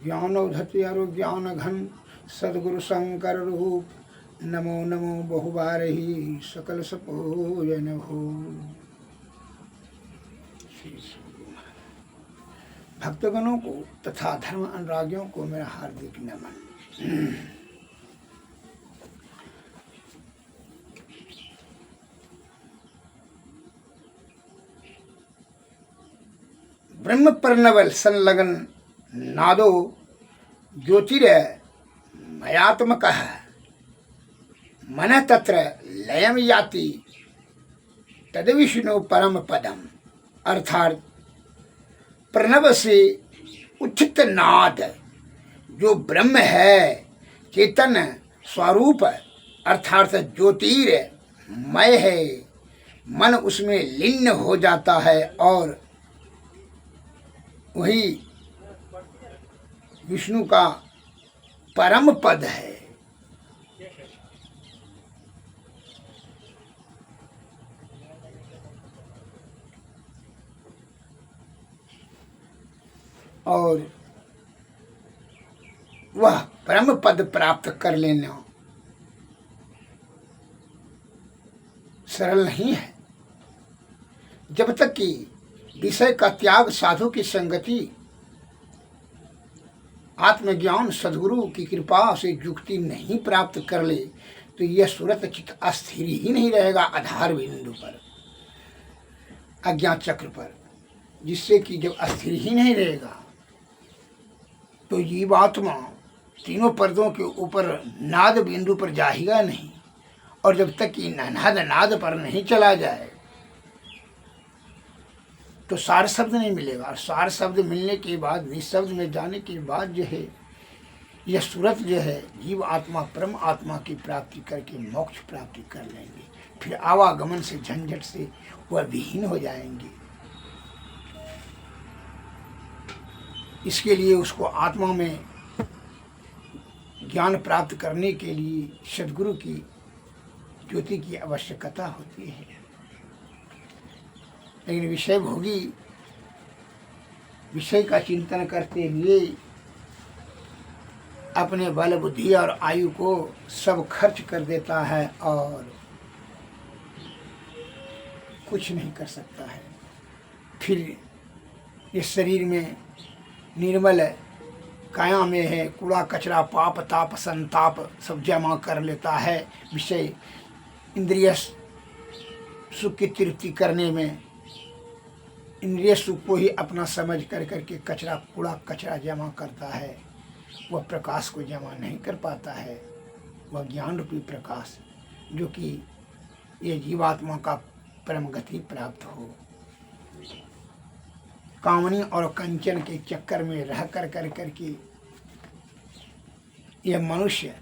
ज्ञानोधति अरु ज्ञान घन सद्गुरु शंकर रूप नमो नमो बहुबारही सकल सपूजन हो। भक्तगणों को तथा धर्म अनुरागियों को मेरा हार्दिक नमन। ब्रह्म पर्णवल संलग्न नादो ज्योतिर मयात्मक मन तत्र लयम याति तद विष्णु परम पदम। अर्थात प्रणव से उचित नाद जो ब्रह्म है, चेतन स्वरूप अर्थात ज्योतिर्मय है, मन उसमें लीन हो जाता है और वही विष्णु का परम पद है। और वह परम पद प्राप्त कर लेना सरल नहीं है। जब तक कि विषय का त्याग, साधु की संगति, आत्मज्ञान, सद्गुरु की कृपा से युक्ति नहीं प्राप्त कर ले तो यह सूरत चित्त अस्थिर ही नहीं रहेगा आधार बिंदु पर, अज्ञात चक्र पर। जिससे कि जब अस्थिर ही नहीं रहेगा तो जीवात्मा तीनों पर्दों के ऊपर नाद बिंदु पर जाएगा नहीं। और जब तक कि नाद पर नहीं चला जाए तो सार शब्द नहीं मिलेगा। और सार शब्द मिलने के बाद, निशब्द में जाने के बाद जो है यह सूरत जो है जीव आत्मा परम आत्मा की प्राप्ति करके मोक्ष प्राप्ति कर लेंगे। फिर आवागमन से, झंझट से वह विहीन हो जाएंगे। इसके लिए उसको आत्मा में ज्ञान प्राप्त करने के लिए सद्गुरु की ज्योति की आवश्यकता होती है। लेकिन विषय भोगी विषय का चिंतन करते हुए अपने बल, बुद्धि और आयु को सब खर्च कर देता है और कुछ नहीं कर सकता है। फिर इस शरीर में निर्मल काया में है कूड़ा कचरा, पाप ताप संताप सब जमा कर लेता है। विषय इंद्रिय सुख की तृप्ति करने में इंद्रिय सुख को ही अपना समझ कर करके कचरा, कूड़ा कचरा जमा करता है। वह प्रकाश को जमा नहीं कर पाता है, वह ज्ञान रूपी प्रकाश जो कि ये जीवात्मा का परम गति प्राप्त हो। कामनी और कंचन के चक्कर में रह कर करके यह मनुष्य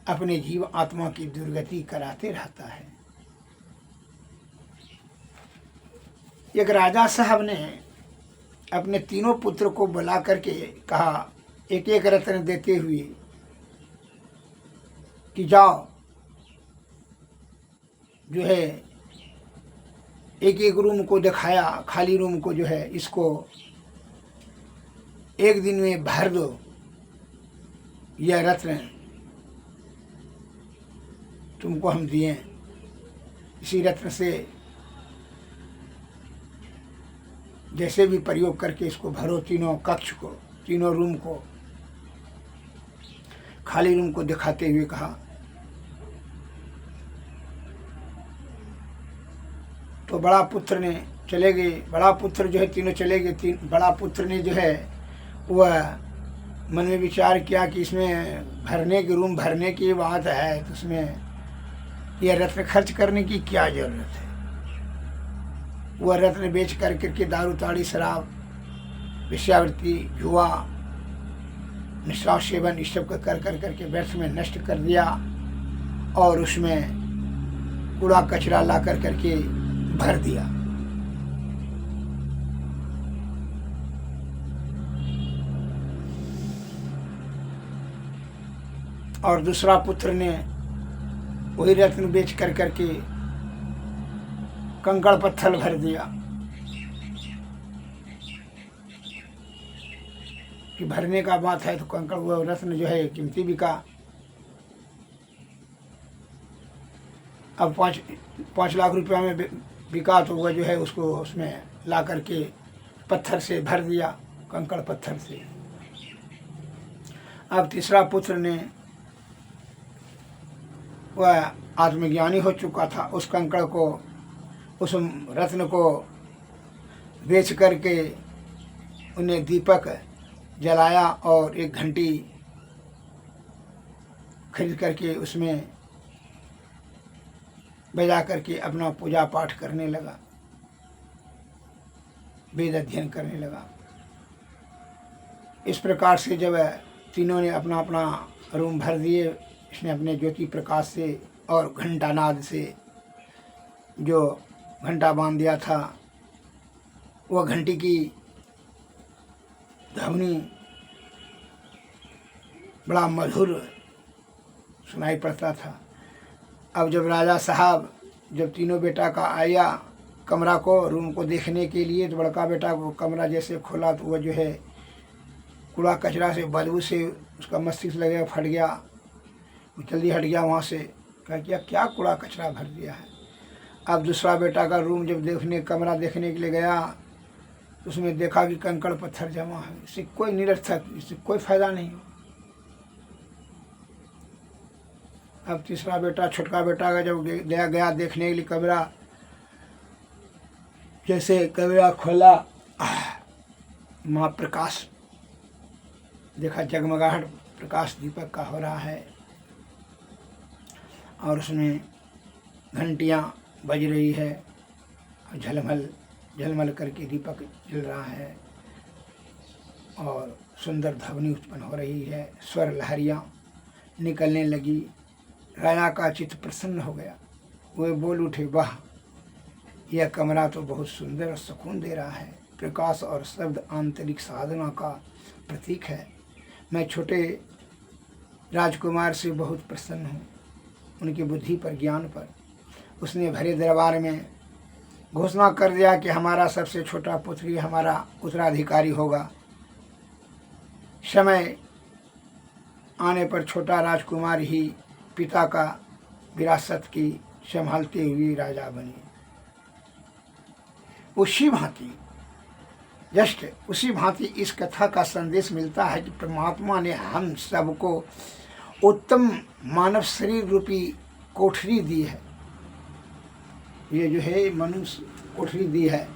अपने जीव आत्मा की दुर्गति कराते रहता है। एक राजा साहब ने अपने तीनों पुत्र को बुला करके कहा, एक एक रत्न देते हुए कि जाओ जो है एक एक रूम को दिखाया, खाली रूम को जो है इसको एक दिन में भर दो। यह रत्न तुमको हम दिए, इसी रत्न से जैसे भी प्रयोग करके इसको भरो। तीनों कक्ष को, तीनों रूम को, खाली रूम को दिखाते हुए कहा। तो बड़ा पुत्र ने चले गए, बड़ा पुत्र जो है तीनों चले गए। बड़ा पुत्र ने जो है वह मन में विचार किया कि इसमें भरने की, रूम भरने की बात है तो उसमें यह रत्न खर्च करने की क्या जरूरत है। वह रत्न बेच कर करके दारू ताड़ी, शराब, वेश्यावृत्ति, जुआ, निशा सेवन इस सब कर करके व्यर्थ में नष्ट कर दिया। और उसमें कूड़ा कचरा ला कर करके भर दिया। और दूसरा पुत्र ने वही रत्न बेच कर करके कंकड़ पत्थर भर दिया। कि भरने का बात है तो कंकड़ वो रत्न जो है कीमती बिका। अब 5 लाख रुपया में बिका तो वह जो है उसको उसमें ला करके पत्थर से भर दिया, कंकड़ पत्थर से। अब तीसरा पुत्र ने, वह आत्मज्ञानी हो चुका था, उस कंकड़ को, उस रत्न को बेच करके उन्हें दीपक जलाया और एक घंटी खरीद करके उसमें बजा करके अपना पूजा पाठ करने लगा, वेद अध्ययन करने लगा। इस प्रकार से जब तीनों ने अपना अपना रूम भर दिए, इसने अपने ज्योति प्रकाश से और घंटानाद से जो घंटा बांध दिया था, वह घंटी की ध्वनि बड़ा मधुर सुनाई पड़ता था। अब जब राजा साहब जब तीनों बेटा का आया कमरा को, रूम को देखने के लिए, तो बड़का बेटा को कमरा जैसे खोला तो वह जो है कूड़ा कचरा से, बदबू से उसका मस्तिष्क लगे फट गया, जल्दी हट गया वहाँ से। कहा कि क्या कूड़ा कचरा भर दिया है। अब दूसरा बेटा का रूम जब कमरा देखने के लिए गया तो उसमें देखा कि कंकड़ पत्थर जमा है, इससे कोई निरर्थक, इससे कोई फायदा नहीं हो। अब तीसरा बेटा, छोटका बेटा का जब गया देखने के लिए कमरा, जैसे कमरा खोला, महाप्रकाश देखा, जगमगाहट प्रकाश दीपक का हो रहा है और उसमें घंटियाँ बज रही है और झलमल झलमल करके दीपक जल रहा है और सुंदर ध्वनि उत्पन्न हो रही है, स्वर लहरियाँ निकलने लगी। राजा का चित्त प्रसन्न हो गया, वे बोल उठे, वाह, यह कमरा तो बहुत सुंदर और सुकून दे रहा है। प्रकाश और शब्द आंतरिक साधना का प्रतीक है। मैं छोटे राजकुमार से बहुत प्रसन्न हूँ, उनकी बुद्धि पर, ज्ञान पर। उसने भरे दरबार में घोषणा कर दिया कि हमारा सबसे छोटा पुत्र ही हमारा उत्तराधिकारी होगा। समय आने पर छोटा राजकुमार ही पिता का विरासत की संभालते हुए राजा बने। उसी भांति इस कथा का संदेश मिलता है कि परमात्मा ने हम सबको उत्तम मानव शरीर रूपी कोठरी दी है। ये जो है मनुष्य कोठरी दी है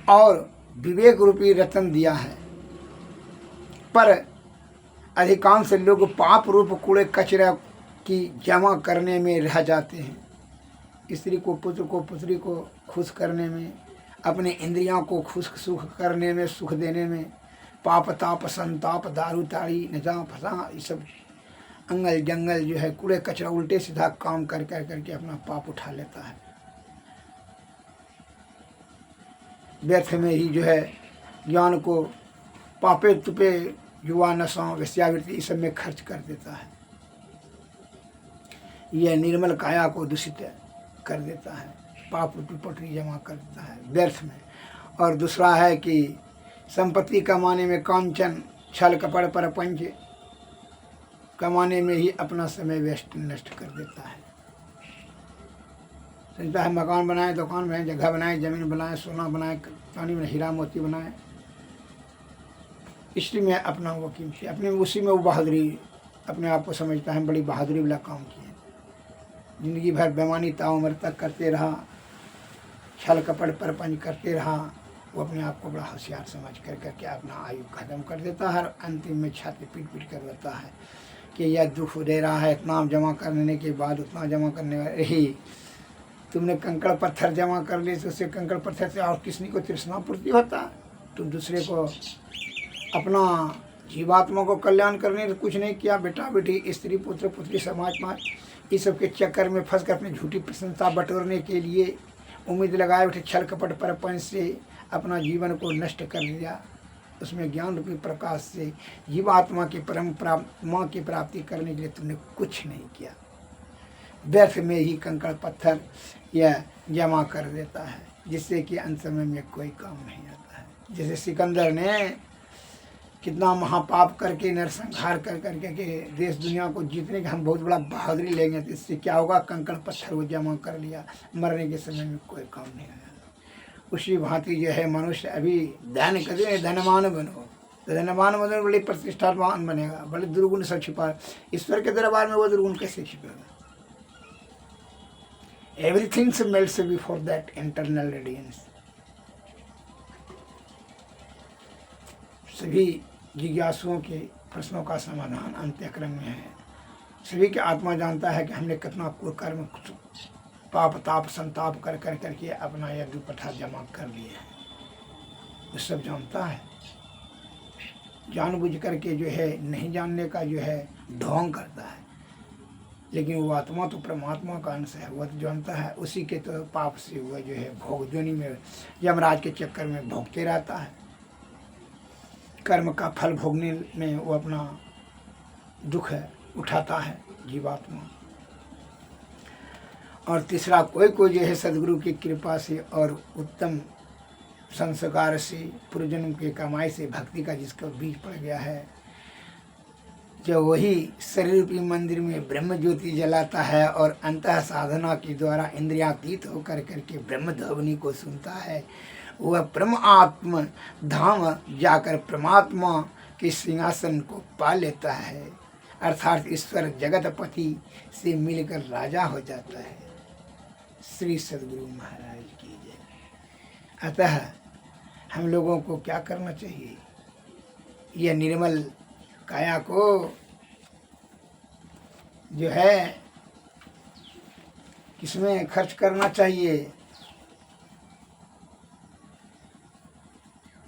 और विवेक रूपी रतन दिया है, पर अधिकांश लोग पाप रूप कूड़े कचरा की जमा करने में रह जाते हैं। स्त्री को, पुत्र को, पुत्री को खुश करने में, अपने इंद्रियों को खुश सुख करने में, सुख देने में, पाप ताप संताप, दारू ताड़ी, नशा फसा, ये सब अंगल जंगल जो है कूड़े कचरा उल्टे सीधा काम कर करके अपना पाप उठा लेता है। व्यर्थ में ही जो है ज्ञान को पापे तुपे, युवा नशा, वेश्यावृत्ति, इस सब में खर्च कर देता है। यह निर्मल काया को दूषित कर देता है, पाप रूपी पटरी जमा कर देता है व्यर्थ में। और दूसरा है कि संपत्ति कमाने में कांचन, छल कपड़ परपंच कमाने में ही अपना समय वेस्ट नष्ट कर देता है। सोचता है मकान बनाए, दुकान बनाए, जगह बनाए, जमीन बनाए, सोना बनाए, पानी में हीरा मोती बनाए, इसी में अपना वो कीमती, अपने उसी में वो बहादुरी, अपने आप को समझता है बड़ी बहादुरी वाला काम किए। जिंदगी भर बेमानी ताव उम्र तक करते रहा, छल कपड़ परपंच करते रहा, वो अपने आप को बड़ा होशियार समझ करके अपना आयु खत्म कर देता है। अंतिम में छाती पीट पीट कर देता है कि यह दुख दे रहा है, इतना जमा करने के बाद उतना जमा करने वाले ही, तुमने कंकड़ पत्थर जमा कर लिए तो उससे कंकड़ पत्थर से और किसी को तृष्णा पूर्ति होता है। तुम दूसरे को, अपना जीवात्मा को कल्याण करने तो कुछ नहीं किया। बेटा बेटी, स्त्री पुत्र पुत्री, समाज पाँच, इस सब के चक्कर में फंस कर अपनी झूठी प्रसन्नता बटोरने के लिए उम्मीद लगाए उठे, छल कपट परपंच से अपना जीवन को नष्ट कर दिया। उसमें ज्ञान रूपी प्रकाश से जीवात्मा की परम माँ की प्राप्ति करने के लिए तुमने कुछ नहीं किया। व्यर्थ में ही कंकड़ पत्थर यह जमा कर देता है, जिससे कि अंत समय में कोई काम नहीं आता है। जैसे सिकंदर ने कितना महापाप करके नरसंहार कर करके के देश दुनिया को जीतने के हम बहुत बड़ा बहादुरी लेंगे तो इससे क्या होगा? कंकड़ पत्थर वो जमा कर लिया, मरने के समय में कोई काम नहीं आया। उसी भांति जो है मनुष्य अभी ध्यान करें, धनवान बनो, तो धनवान बनो बड़े प्रतिष्ठावान बनेगा, बड़े दुर्गुण सब छिपा। ईश्वर के दरबार में वो दुर्गुण कैसे छिपेगा? Everything melts before that internal radiance. सभी जिज्ञासुओं के प्रश्नों का समाधान अंत्यक्रम में है। सभी की आत्मा जानता है कि हमने कितना कर्म पाप ताप संताप कर कर करके अपना यह दुपट्टा जमा कर लिया है, वो सब जानता है। जानबूझ करके जो है नहीं जानने का जो है ढोंग करता है, लेकिन वो आत्मा तो परमात्मा का अंश है, वह तो जानता है। उसी के तो पाप से वह जो है भोग जोनी में यमराज के चक्कर में भोगते रहता है। कर्म का फल भोगने में वो अपना दुख है उठाता है जीवात्मा। और तीसरा कोई जो है सदगुरु की कृपा से और उत्तम संस्कार से पूर्वजन्म के कमाई से भक्ति का जिसका बीज पड़ गया है, जो वही शरीर रूपी मंदिर में ब्रह्म ज्योति जलाता है और अंतः साधना के द्वारा इंद्रियातीत होकर करके ब्रह्म ध्वनि को सुनता है, वह परमात्म धाम जाकर परमात्मा के सिंहासन को पा लेता है, अर्थात ईश्वर जगतपति से मिलकर राजा हो जाता है। श्री सद्गुरु महाराज की जय। अतः हम लोगों को क्या करना चाहिए? यह निर्मल काया को जो है किसमें खर्च करना चाहिए?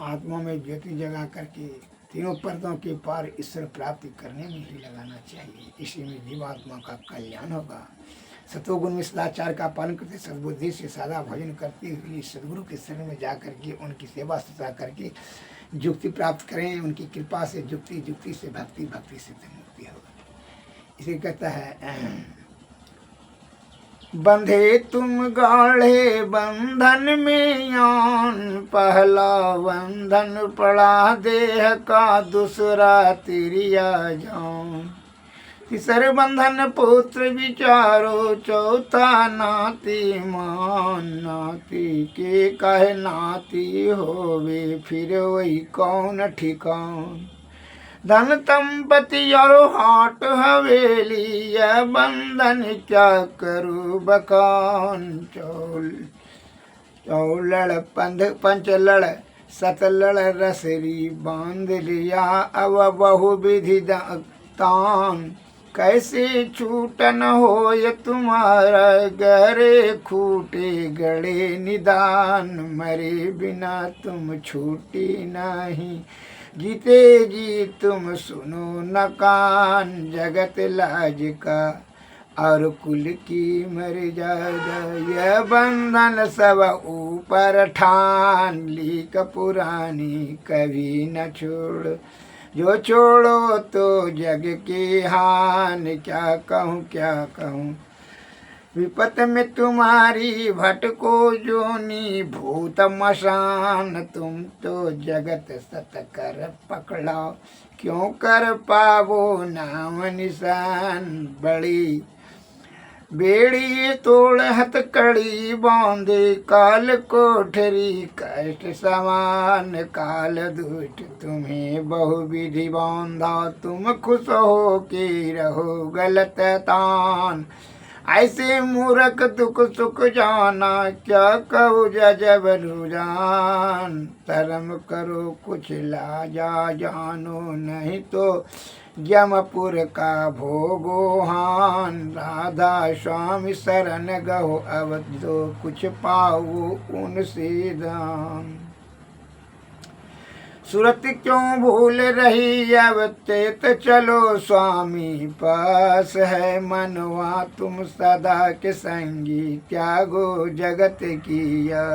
आत्मा में ज्योति जगा करके तीनों पर्दों के पार ईश्वर प्राप्ति करने में ही लगाना चाहिए। इसी में जीवात्मा का कल्याण होगा। सतोगुण में सदाचार का पालन करते सद्बुद्धि से सादा भजन करते हुए सदगुरु के शरण में जा करके उनकी सेवा सत्ता करके युक्ति प्राप्त करें। उनकी कृपा से युक्ति, युक्ति से भक्ति, भक्ति से मुक्ति होगा। इसे कहता है बंधे तुम गाढ़े बंधन में यान, पहला बंधन पड़ा देह का, दूसरा तिरिया जान। तीसर बंधन पुत्र विचारो, चौथा नाती मान। नाती के कहे नाती होवे, फिर वही कौन ठिकान। धन संपत्ति और हाट हवेली, यह बंधन क्या करूँ बखान। चौलड़ पंचलड़ सतलड़ रसरी, बांध लिया अब बहु विधि तान। कैसे छूटन हो ये तुम्हारा, गहरे खूटे गड़े निदान। मरे बिना तुम छूटी नहीं, जीते जी तुम सुनो न कान। जगत लाज का और कुल की मर्यादा, यह बंधन सब ऊपर ठान। लीक पुरानी कभी न छोड़, जो छोड़ो तो जग की हान। क्या कहूँ क्या कहूँ विपत में तुम्हारी, भटको जोनी भूत मशान। तुम तो जगत सत कर पकड़ा, क्यों कर पावो नाम निशान। बड़ी बेड़ी तोड़ हथकड़ी, बांधे काल कोठरी कष्ट समान। काल दुष्ट तुम्हें बहुविधि बांधा, तुम खुश हो के रहो गलत तान। ऐसे मूर्ख दुख सुख जाना, क्या कहूँ जब रुझान। शर्म करो कुछ लाजा जानो, नहीं तो यमपुर का भोगो हान। राधा स्वामी शरण गहो, अब तो कुछ पाओ उनसे दान। सूरत क्यों भूल रही अब, तेत चलो स्वामी पास है। मनवा तुम सदा के संगी, त्यागो जगत किया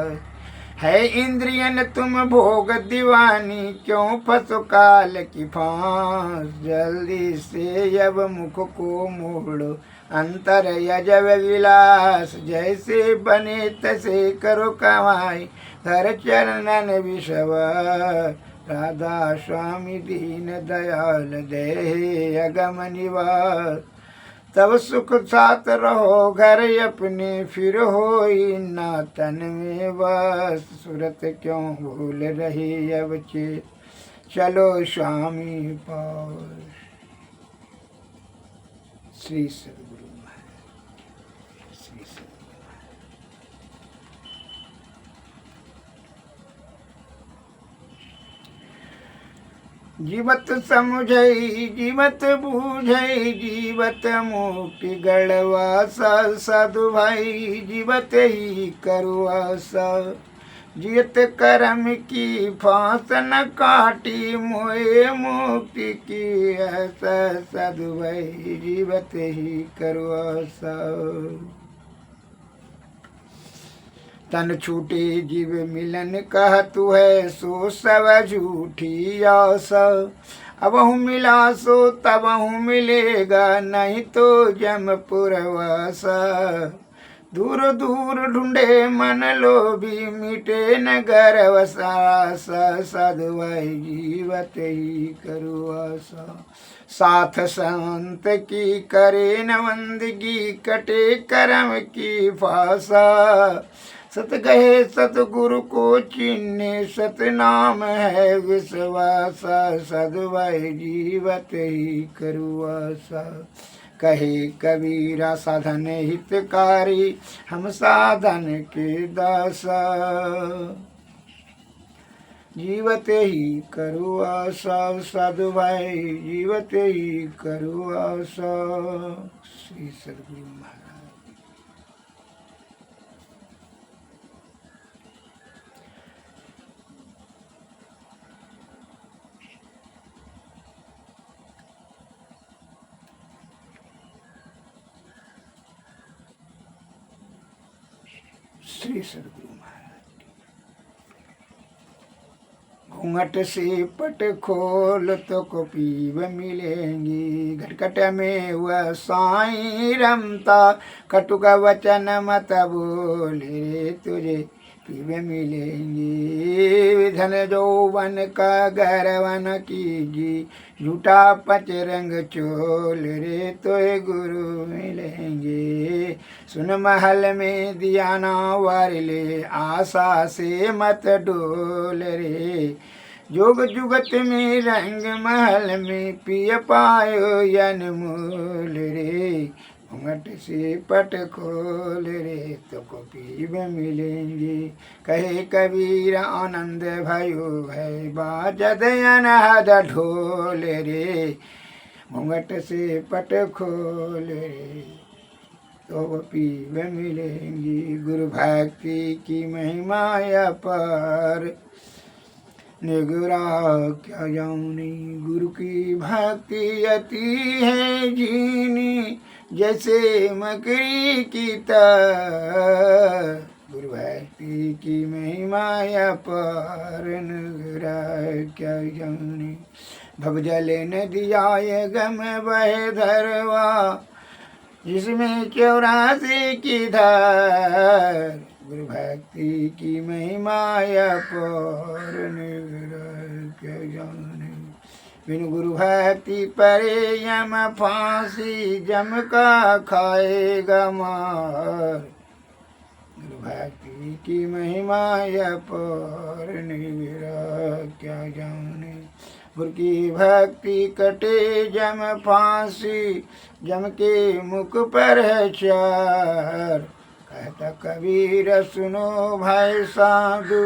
है। इंद्रियन तुम भोग दीवानी, क्यों फंसो काल की फांस। जल्दी से अब मुख को मोड़ो, अंतर यजव विलास। जैसे बने तैसे करो कमाई, हर चरणन विषव। राधा स्वामी दीन दयाल दे अगम निवास। तब सुख साथ रहो घर अपने, फिर होई ना तन में बस। सूरत क्यों भूल रही अब चे, चलो स्वामी पास। श्री सद्गुरु महाराज, श्री सद्गुरु महाराज। जीवत समझई जीवत बूझई, जीवत मुक्ति गढ़वासा। साधु भाई जीवत ही करुआसा। जियत करम की फांस न काटी, मोए मुक्ति की ऐसा। साधु भाई जीवत ही करुआसा। तन छूटे जीव मिलन कह तू है, सो सब झूठी आसा। अबहु मिला सो तबहु मिलेगा, नहीं तो जमपुर वासा। दूर दूर ढूंढे मन लोभी, मिटे न गर्वसा। साधु भाई जीवत ही करुआसा। साथ संत की करे न बंदगी, कटे करम की फासा। सत गहे सतगुरु को चिन्हे, सत नाम है विश्वासा। साधु भाई जीवत ही करुआसा। कहे कबीरा साधन हितकारी, हम साधन के दासा। जीवत ही करुआसा। साधु भाई जीवत ही करुआसा। श्री सद्गुरु महाराज। श्री सद्गुरु महाराज। घूंघट से पट खोल तो को पीव मिलेंगी, घटघट में वह साईं रमता। कटुक वचन मत बोले, तुझे पीव मिलेंगी। विधन जौवन का गर्वन कीजी, झूठा पच रंग चोल रे। तो गुरु मिलेंगे। सुन महल में दिया ना वार ले, आशा से मत डोल रे। जोग जुगत में रंग महल में, पिय पायो अनमोल रे। घूंघट से पट खोल रे, तो को पीव मिलेंगे। कहे कबीर आनंद भयो है, बाजद अनहद ढोल रे। घूंघट से पट खोल रे, तो पीव मिलेंगी। गुरु भक्ति की महिमा अपार, निगुरा क्या जाऊनी। गुरु की भक्ति अति है जीनी, जैसे मकड़ी की तार। गुरु भक्ति की महिमा अपार, निगुरा क्या जाऊनी। भवजल नदियाए गम बहे धरवा, जिसमें 84 की धार। गुरु भक्ति की महिमा अपार, क्या जाने। बिन गुरु भक्ति परे यम फांसी, जम का खाएगा मार। गुरु भक्ति की महिमा अपार, क्या जाने। गुरु की भक्ति कटे जम फांसी, जम के मुख पर है चार। कहता कबीर सुनो भाई साधु,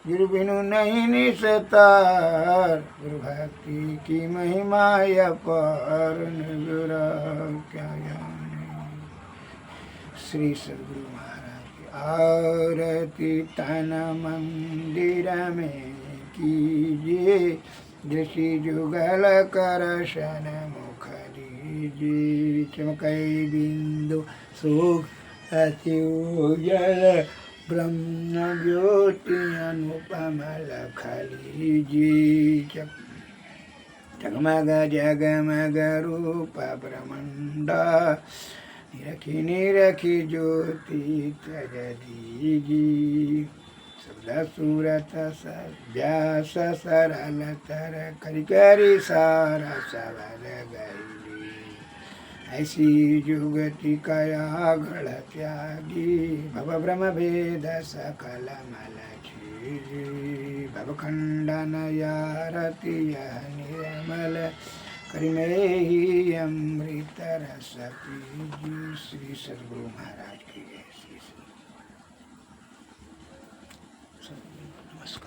गुरु बिनु नहीं निस्तार। गुरु भक्ति की महिमा अपार, निगुरा क्या जाने। श्री सद्गुरु महाराज की आरती तन मंदिर में कीजिए, दृष्टि जुगल कर शन मुख दीजिए। चमकई बिंदु सुख अति उजल, ब्रह्म ज्योति अनुपम लख लीजिए। जगमग जगमग रूप ब्रह्मांडा, निरखी निरखी ज्योति त्यज दीजिए। शब्द सूरत व्यास सरल तर करी करी सारा सवर गई ऐसी जुगति कया घड़ त्यागी भव भ्रम भेद सकल मल छीजी भव खंडन यारति यह निर्मल करिमे ही अमृत रस पीजी। श्री सद्गुरु महाराज की जय। श्री